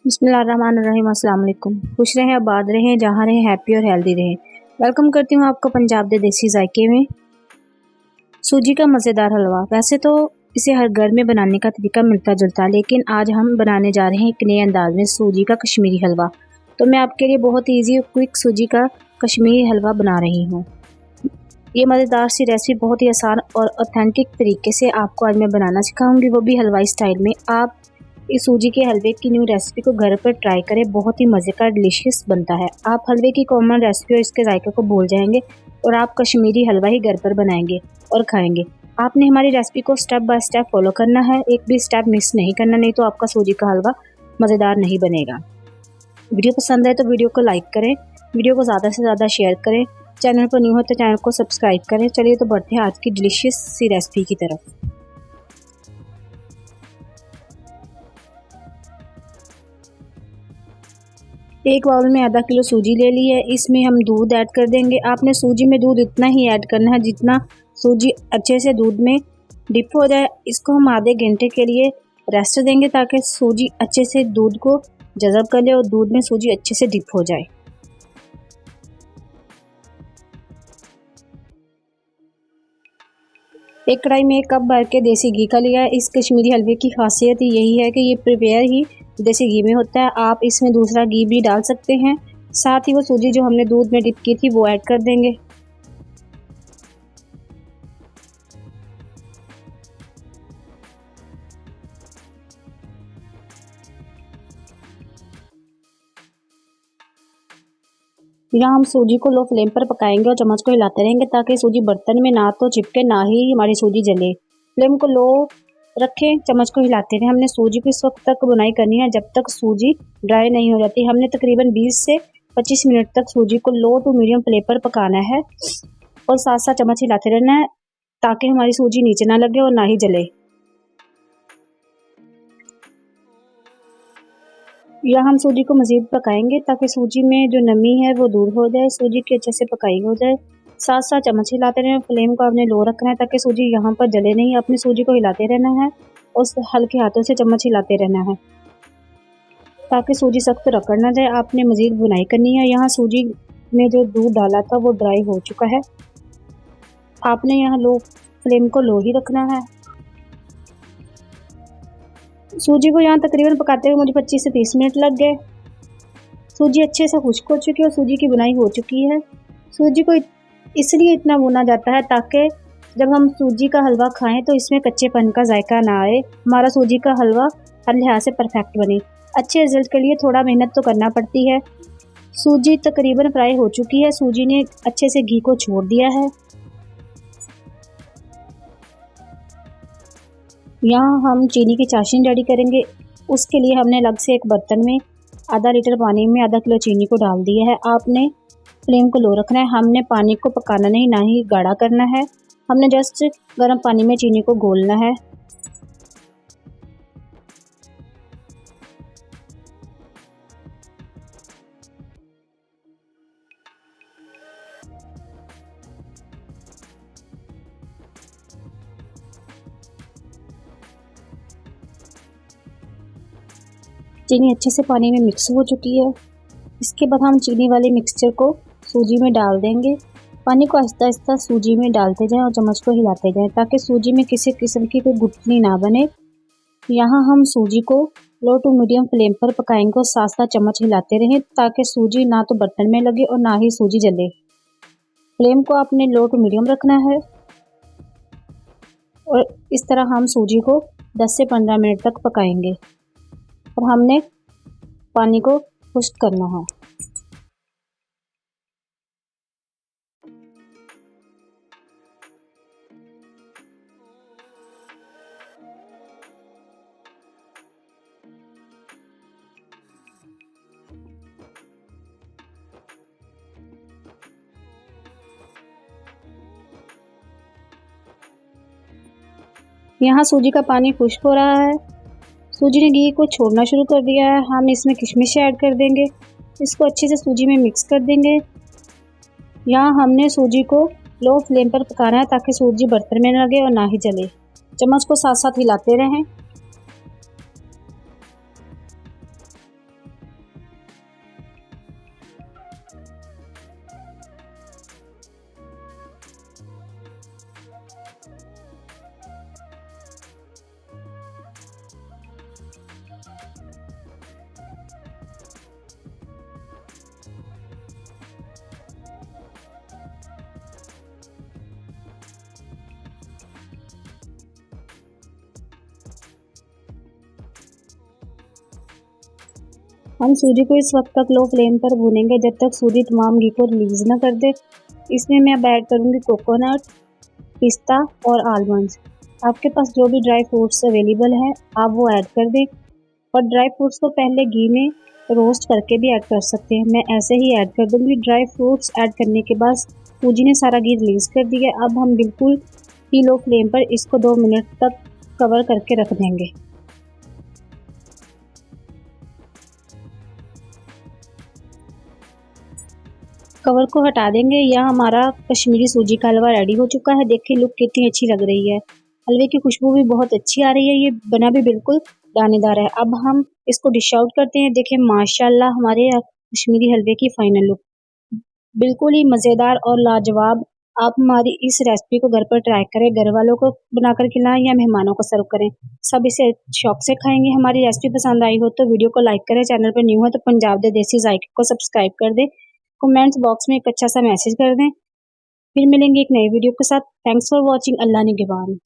बिस्मिल्लाहिर्रहमानिर्रहीम। अस्सलाम वालेकुम। खुश रहें, आबाद रहें, जहाँ रहें हैप्पी और हेल्दी रहें। वेलकम करती हूँ आपको पंजाब दे देसी जायके में सूजी का मज़ेदार हलवा। वैसे तो इसे हर घर में बनाने का तरीका मिलता जुलता, लेकिन आज हम बनाने जा रहे हैं एक नए अंदाज में सूजी का कश्मीरी हलवा। तो मैं आपके लिए बहुत ईजी और क्विक सूजी का कश्मीरी हलवा बना रही हूँ। ये मज़ेदार सी रेसिपी बहुत ही आसान और ऑथेंटिक तरीके से आपको आज मैं बनाना सिखाऊंगी, वो भी हलवाई स्टाइल में। आप इस सूजी के हलवे की न्यू रेसिपी को घर पर ट्राई करें, बहुत ही मज़े का डिलीशियस बनता है। आप हलवे की कॉमन रेसिपी और इसके जायके को भूल जाएंगे और आप कश्मीरी हलवा ही घर पर बनाएंगे और खाएंगे। आपने हमारी रेसिपी को स्टेप बाय स्टेप फॉलो करना है, एक भी स्टेप मिस नहीं करना, नहीं तो आपका सूजी का हलवा मज़ेदार नहीं बनेगा। वीडियो पसंद है तो वीडियो को लाइक करें, वीडियो को ज़्यादा से ज़्यादा शेयर करें, चैनल पर न्यू हो तो चैनल को सब्सक्राइब करें। चलिए तो बढ़ते हैं आज की डिलीशियस सी रेसिपी की तरफ। एक बाउल में आधा किलो सूजी ले ली है, इसमें हम दूध ऐड कर देंगे। आपने सूजी में दूध इतना ही ऐड करना है जितना सूजी अच्छे से दूध में डिप हो जाए। इसको हम आधे घंटे के लिए रेस्ट देंगे ताकि सूजी अच्छे से दूध को जज़ब कर ले और दूध में सूजी अच्छे से डिप हो जाए। एक कढ़ाई में 1 कप भर के देसी घी का लिया है। इस कश्मीरी हलवे की खासियत यही है कि ये प्रिपेयर ही देसी घी में होता है। आप इसमें दूसरा घी भी डाल सकते हैं। साथ ही वो सूजी जो हमने दूध में डिप की थी वो ऐड कर देंगे। यहाँ हम सूजी को लो फ्लेम पर पकाएंगे और चम्मच को हिलाते रहेंगे ताकि सूजी बर्तन में ना तो चिपके ना ही हमारी सूजी जले। फ्लेम को लो रखें, चम्मच को हिलाते रहें। हमने सूजी को इस वक्त तक बुनाई करनी है जब तक सूजी ड्राई नहीं हो जाती। हमने तकरीबन 20 से 25 मिनट तक सूजी को लो टू मीडियम फ्लेम पर पकाना है और साथ साथ चम्मच हिलाते रहना है ताकि हमारी सूजी नीचे ना लगे और ना ही जले। या हम सूजी को मज़ीद पकाएंगे ताकि सूजी में जो नमी है वो दूर हो जाए, सूजी की अच्छे से पकाई हो जाए। साथ साथ चम्मच हिलाते रहें। फ्लेम को आपने लो रखना है ताकि सूजी यहाँ पर जले नहीं। अपनी सूजी को हिलाते रहना है और हल्के हाथों से चम्मच हिलाते रहना है ताकि सूजी सख्त रगड़ ना जाए। आपने मज़ीद बुनाई करनी है। यहाँ सूजी में जो दूध डाला था वो ड्राई हो चुका है। आपने यहाँ फ्लेम को लो ही रखना है। सूजी को यहाँ तकरीबन पकाते हुए मुझे 25 से 30 मिनट लग गए। सूजी अच्छे से खुश्क हो चुकी है और सूजी की बुनाई हो चुकी है। सूजी को इसलिए इतना भुना जाता है ताकि जब हम सूजी का हलवा खाएं तो इसमें कच्चेपन का जायका ना आए, हमारा सूजी का हलवा हर लिहाज से परफेक्ट बने। अच्छे रिजल्ट के लिए थोड़ा मेहनत तो करना पड़ती है। सूजी तकरीबन फ्राई हो चुकी है, सूजी ने अच्छे से घी को छोड़ दिया है। यहाँ हम चीनी की चाशनी रेडी करेंगे। उसके लिए हमने अलग से एक बर्तन में आधा लीटर पानी में आधा किलो चीनी को डाल दिया है। आपने फ्लेम को लो रखना है। हमने पानी को पकाना नहीं, ना ही गाढ़ा करना है। हमने जस्ट गर्म पानी में चीनी को घोलना है। चीनी अच्छे से पानी में मिक्स हो चुकी है। इसके बाद हम चीनी वाले मिक्सचर को सूजी में डाल देंगे। पानी को आहिस्ता आहिस्ता सूजी में डालते जाएं और चम्मच को हिलाते जाएं ताकि सूजी में किसी किस्म की कोई गुठली ना बने। यहाँ हम सूजी को लो टू मीडियम फ्लेम पर पकाएंगे और साथ साथ चम्मच हिलाते रहें ताकि सूजी ना तो बर्तन में लगे और ना ही सूजी जले। फ्लेम को आपने लो टू मीडियम रखना है और इस तरह हम सूजी को 10 से 15 मिनट तक पकाएंगे और हमने पानी को खुश्क करना है। यहाँ सूजी का पानी खुश्क हो रहा है। सूजी ने घी को छोड़ना शुरू कर दिया है। हम इसमें किशमिश ऐड कर देंगे। इसको अच्छे से सूजी में मिक्स कर देंगे। यहाँ हमने सूजी को लो फ्लेम पर पकाना है ताकि सूजी बर्तन में न लगे और ना ही जले। चम्मच को साथ साथ हिलाते रहें। हम सूजी को इस वक्त तक लो फ्लेम पर भूनेंगे जब तक सूजी तमाम घी को रिलीज ना कर दे। इसमें मैं अब ऐड करूँगी कोकोनट, पिस्ता और आलमंड्स। आपके पास जो भी ड्राई फ्रूट्स अवेलेबल है आप वो ऐड कर दें, और ड्राई फ्रूट्स को पहले घी में रोस्ट करके भी ऐड कर सकते हैं। मैं ऐसे ही ऐड कर दूँगी। ड्राई फ्रूट्स ऐड करने के बाद सूजी ने सारा घी रिलीज़ कर दिया। अब हम बिल्कुल ही लो फ्लेम पर इसको 2 मिनट तक कवर करके रख देंगे। कवर को हटा देंगे। यह हमारा कश्मीरी सूजी का हलवा रेडी हो चुका है। देखिए लुक कितनी अच्छी लग रही है। हलवे की खुशबू भी बहुत अच्छी आ रही है। ये बना भी बिल्कुल दानेदार है। अब हम इसको डिश आउट करते हैं। देखिए माशाल्लाह हमारे कश्मीरी हलवे की फाइनल लुक बिल्कुल ही मज़ेदार और लाजवाब। आप हमारी इस रेसिपी को घर पर ट्राई करें, घर वालों को बनाकर खिलाएं या मेहमानों को सर्व करें, सब इसे शौक से खाएंगे। हमारी रेसिपी पसंद आई हो तो वीडियो को लाइक करें, चैनल पर न्यू है तो पंजाब दे देसी जायके को सब्सक्राइब कर दें, कमेंट्स बॉक्स में एक अच्छा सा मैसेज कर दें। फिर मिलेंगे एक नई वीडियो के साथ। Thanks for watching. अल्लाह निगहबान।